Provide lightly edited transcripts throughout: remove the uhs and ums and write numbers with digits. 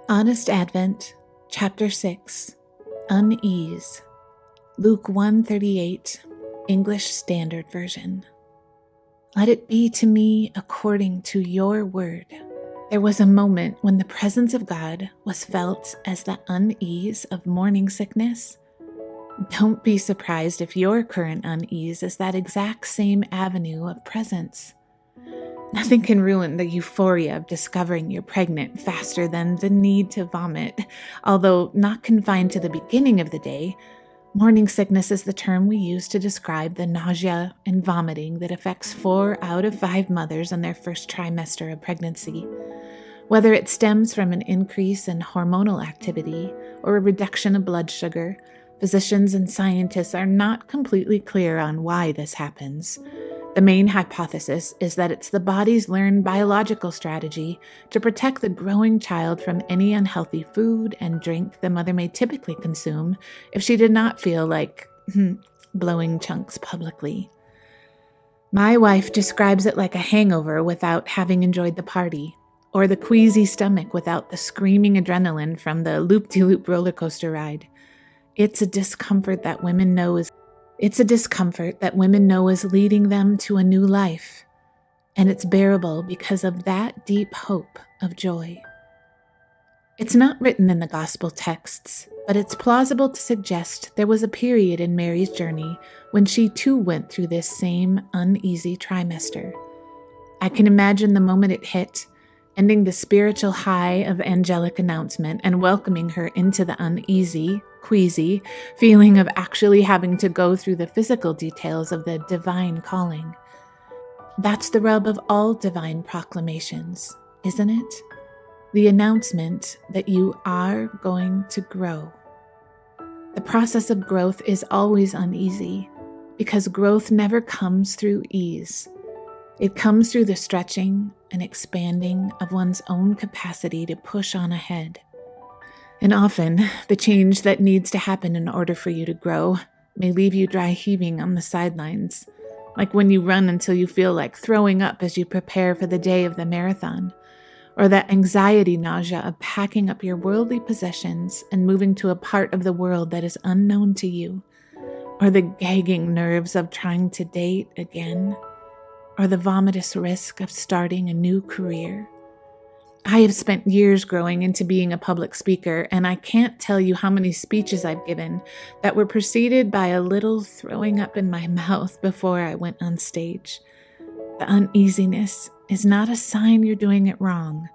Honest Advent, Chapter 6, Unease, Luke 1:38, English Standard Version. Let it be to me according to your word. There was a moment when the presence of God was felt as the unease of morning sickness. Don't be surprised if your current unease is that exact same avenue of presence. Nothing can ruin the euphoria of discovering you're pregnant faster than the need to vomit. Although not confined to the beginning of the day, morning sickness is the term we use to describe the nausea and vomiting that affects 4 out of 5 mothers in their first trimester of pregnancy. Whether it stems from an increase in hormonal activity or a reduction of blood sugar, physicians and scientists are not completely clear on why this happens. The main hypothesis is that it's the body's learned biological strategy to protect the growing child from any unhealthy food and drink the mother may typically consume if she did not feel like blowing chunks publicly. My wife describes it like a hangover without having enjoyed the party, or the queasy stomach without the screaming adrenaline from the loop-de-loop roller coaster ride. It's a discomfort that women know is leading them to a new life, and it's bearable because of that deep hope of joy. It's not written in the gospel texts, but it's plausible to suggest there was a period in Mary's journey when she too went through this same uneasy trimester. I can imagine the moment it hit, ending the spiritual high of angelic announcement and welcoming her into the uneasy, queasy feeling of actually having to go through the physical details of the divine calling. That's the rub of all divine proclamations, isn't it? The announcement that you are going to grow. The process of growth is always uneasy because growth never comes through ease. It comes through the stretching and expanding of one's own capacity to push on ahead. And often, the change that needs to happen in order for you to grow may leave you dry heaving on the sidelines, like when you run until you feel like throwing up as you prepare for the day of the marathon, or that anxiety nausea of packing up your worldly possessions and moving to a part of the world that is unknown to you, or the gagging nerves of trying to date again, or the vomitous risk of starting a new career. I have spent years growing into being a public speaker, and I can't tell you how many speeches I've given that were preceded by a little throwing up in my mouth before I went on stage. The uneasiness is not a sign you're doing it wrong.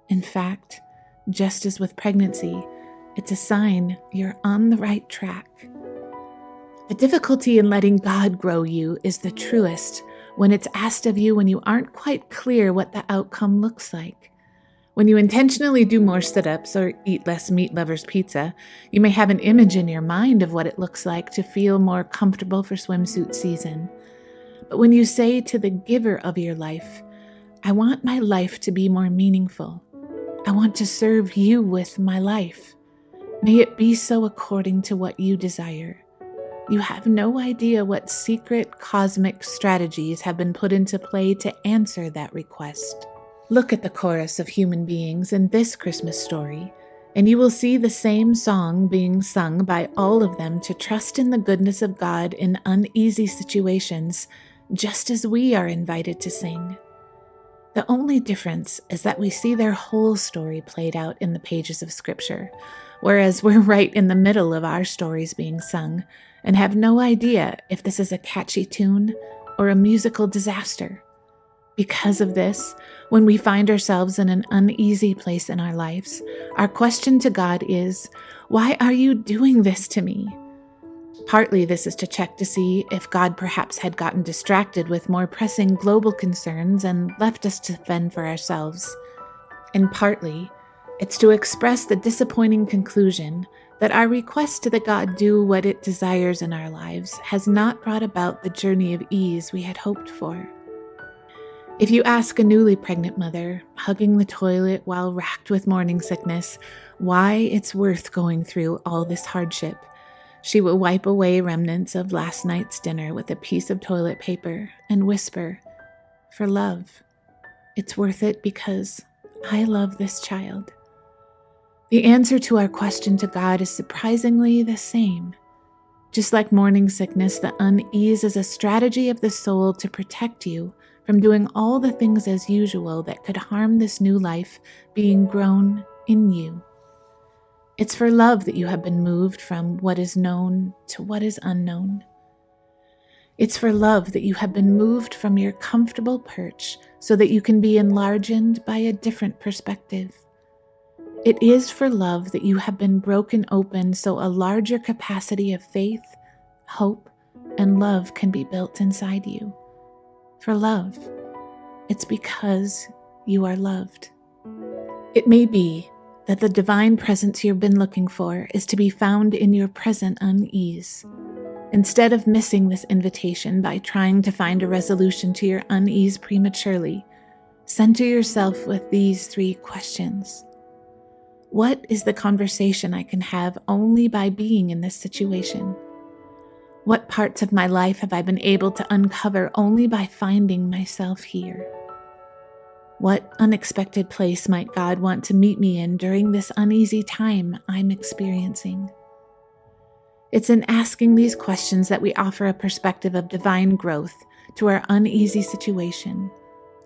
In fact, just as with pregnancy, it's a sign you're on the right track. The difficulty in letting God grow you is the truest when it's asked of you when you aren't quite clear what the outcome looks like. When you intentionally do more sit-ups or eat less meat lovers pizza, you may have an image in your mind of what it looks like to feel more comfortable for swimsuit season. But when you say to the giver of your life, I want my life to be more meaningful. I want to serve you with my life. May it be so according to what you desire. You have no idea what secret cosmic strategies have been put into play to answer that request. Look at the chorus of human beings in this Christmas story, and you will see the same song being sung by all of them to trust in the goodness of God in uneasy situations, just as we are invited to sing. The only difference is that we see their whole story played out in the pages of Scripture, whereas we're right in the middle of our stories being sung and have no idea if this is a catchy tune or a musical disaster. Because of this, when we find ourselves in an uneasy place in our lives, our question to God is, why are you doing this to me? Partly this is to check to see if God perhaps had gotten distracted with more pressing global concerns and left us to fend for ourselves. And partly, it's to express the disappointing conclusion that our request to the God do what it desires in our lives has not brought about the journey of ease we had hoped for. If you ask a newly pregnant mother, hugging the toilet while racked with morning sickness, why it's worth going through all this hardship, she will wipe away remnants of last night's dinner with a piece of toilet paper and whisper, "For love. It's worth it because I love this child." The answer to our question to God is surprisingly the same. Just like morning sickness, the unease is a strategy of the soul to protect you from doing all the things as usual that could harm this new life being grown in you. It's for love that you have been moved from what is known to what is unknown. It's for love that you have been moved from your comfortable perch so that you can be enlarged by a different perspective. It is for love that you have been broken open so a larger capacity of faith, hope, and love can be built inside you. For love. It's because you are loved. It may be that the divine presence you've been looking for is to be found in your present unease. Instead of missing this invitation by trying to find a resolution to your unease prematurely, center yourself with these 3 questions. What is the conversation I can have only by being in this situation? What parts of my life have I been able to uncover only by finding myself here? What unexpected place might God want to meet me in during this uneasy time I'm experiencing? It's in asking these questions that we offer a perspective of divine growth to our uneasy situation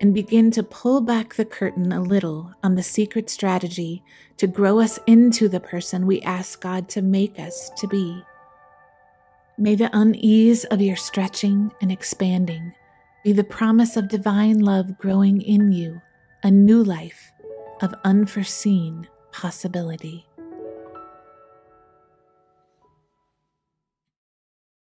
and begin to pull back the curtain a little on the secret strategy to grow us into the person we ask God to make us to be. May the unease of your stretching and expanding be the promise of divine love growing in you, a new life of unforeseen possibility.